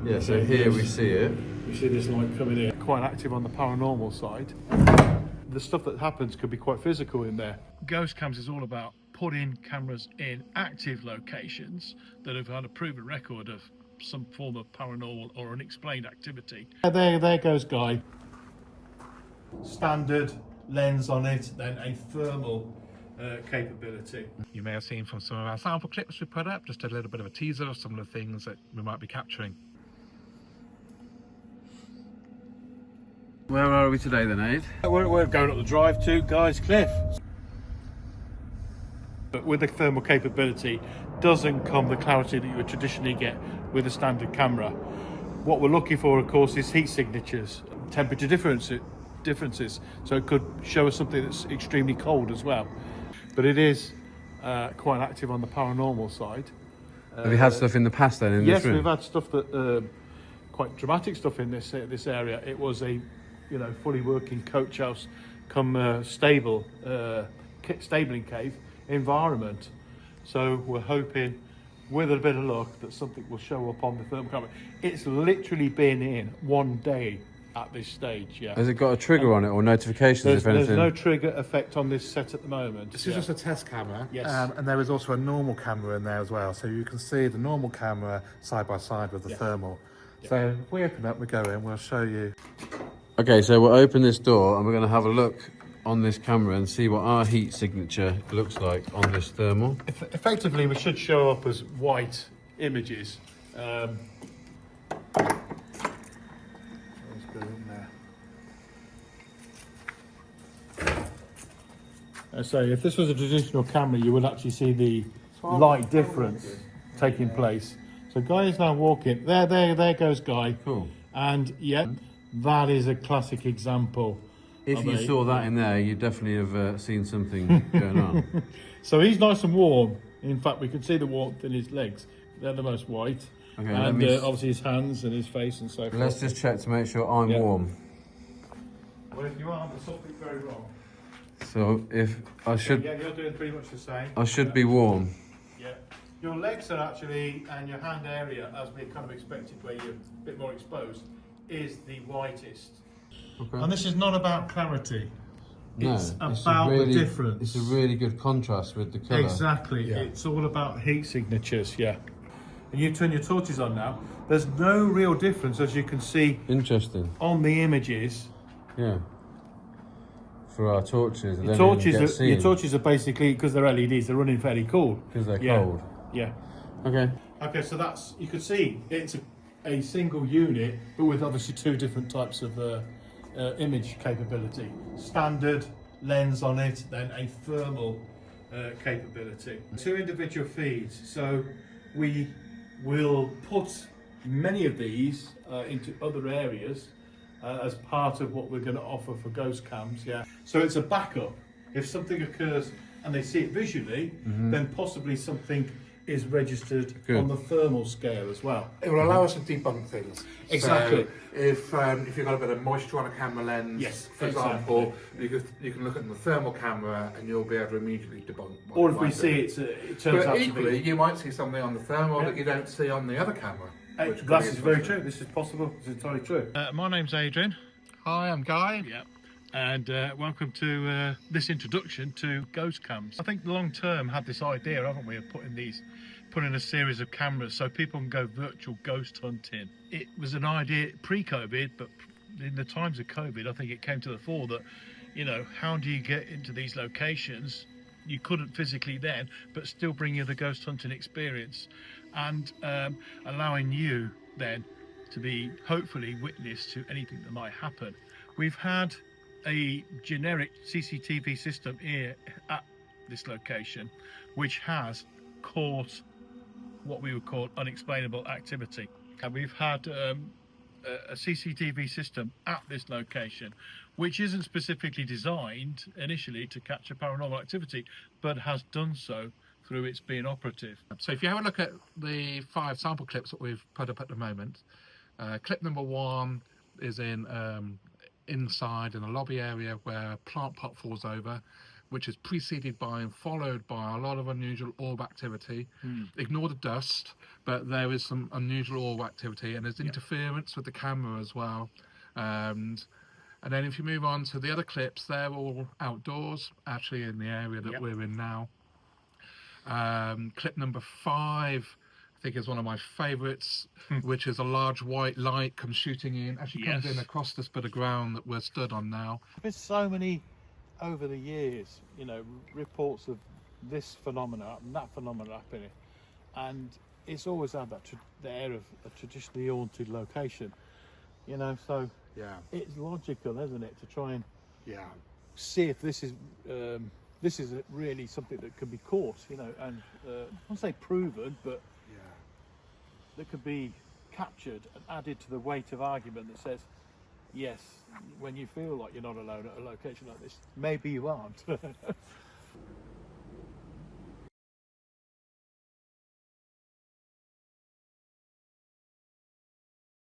Yeah, so here we see it. We see this light coming in. Quite active on the paranormal side. The stuff that happens could be quite physical in there. GhostCams is all about putting cameras in active locations that have had a proven record of some form of paranormal or unexplained activity. There goes Guy. Standard lens on it, then a thermal capability. You may have seen from some of our sample clips we put up, just a little bit of a teaser of some of the things that we might be capturing. Where are we today then, Aid? We're going up the drive to Guy's Cliff. But with the thermal capability doesn't come the clarity that you would traditionally get with a standard camera. What we're looking for, of course, is heat signatures, temperature differences, so it could show us something that's extremely cold as well. But it is quite active on the paranormal side. Have you had stuff in the past then in yes, this room? we've had stuff that quite dramatic stuff in this area. It was a fully working coach house come stabling cave environment. So we're hoping, with a bit of luck, that something will show up on the thermal camera. It's literally been in 1 day at this stage. Yeah. Has it got a trigger on it or notifications if anything? There's no trigger effect on this set at the moment. This is just a test camera. Yes. And there is also a normal camera in there as well, so you can see the normal camera side by side with the thermal. So if we open up, we go in, we'll show you. Okay, so we'll open this door and we're going to have a look on this camera and see what our heat signature looks like on this thermal. Effectively, we should show up as white images. Let's go in there. So if this was a traditional camera, you would actually see the light difference taking place. So Guy is now walking. There goes Guy. Cool. And yeah, that is a classic example. If you saw that in there, you definitely have seen something going on. So he's nice and warm. In fact, we can see the warmth in his legs. They're the most white. Okay, and obviously his hands and his face and so forth. Let's just check to make sure I'm warm. Well, if you are, there's something very wrong. So if I should... Yeah, you're doing pretty much the same. I should be warm. Yeah. Your legs are actually, and your hand area, as we kind of expected, where you're a bit more exposed, is the whitest. Okay. And this is not about clarity. No, it's about the difference. It's a really good contrast with the colour. Exactly. Yeah. It's all about heat signatures, yeah. And you turn your torches on now. There's no real difference, as you can see. Interesting. On the images. Yeah. For our torches. Your torches are basically, because they're LEDs, they're running fairly cool. Because they're cold. Yeah. Okay. Okay, so that's, you can see it's a single unit, but with obviously two different types of image capability. Standard lens on it, then a thermal capability. Two individual feeds, so we will put many of these into other areas as part of what we're going to offer for GhostCams. Yeah. So it's a backup. If something occurs and they see it visually, then possibly something is registered on the thermal scale as well. It will allow us to debunk things. Exactly. So if you've got a bit of moisture on a camera lens, Yes, for example, you can look at the thermal camera and you'll be able to immediately debunk. Or if we see it turns out but to equally, be... you might see something on the thermal that you don't see on the other camera. That is very true. This is possible. It's entirely true. My name's Adrian. Hi, I'm Guy. Yeah. And welcome to this introduction to GhostCams. I think long term had this idea, haven't we, of putting a series of cameras so people can go virtual ghost hunting. It was an idea pre-COVID, but in the times of COVID, I think it came to the fore that, how do you get into these locations? You couldn't physically then, but still bring you the ghost hunting experience and allowing you then to be hopefully witness to anything that might happen. We've had a generic CCTV system here at this location, which has caught what we would call unexplainable activity. And we've had a CCTV system at this location, which isn't specifically designed initially to capture paranormal activity, but has done so through its being operative. So if you have a look at the 5 sample clips that we've put up at the moment, clip number 1 is inside in a lobby area where a plant pot falls over. which is preceded by and followed by a lot of unusual orb activity. Ignore the dust, but there is some unusual orb activity, and there's interference with the camera as well. And then if you move on to the other clips, they're all outdoors, actually in the area that we're in now. Clip number 5, I think, is one of my favourites, which is a large white light comes shooting in, actually comes in across this bit of ground that we're stood on now. There's so many over the years, you know, reports of this phenomena and that phenomena happening, and it's always had that the air of a traditionally haunted location, you know. So it's logical, isn't it, to try and see if this is really something that can be caught, you know, and I won't say proven, but that could be captured and added to the weight of argument that says, yes, when you feel like you're not alone at a location like this, maybe you aren't.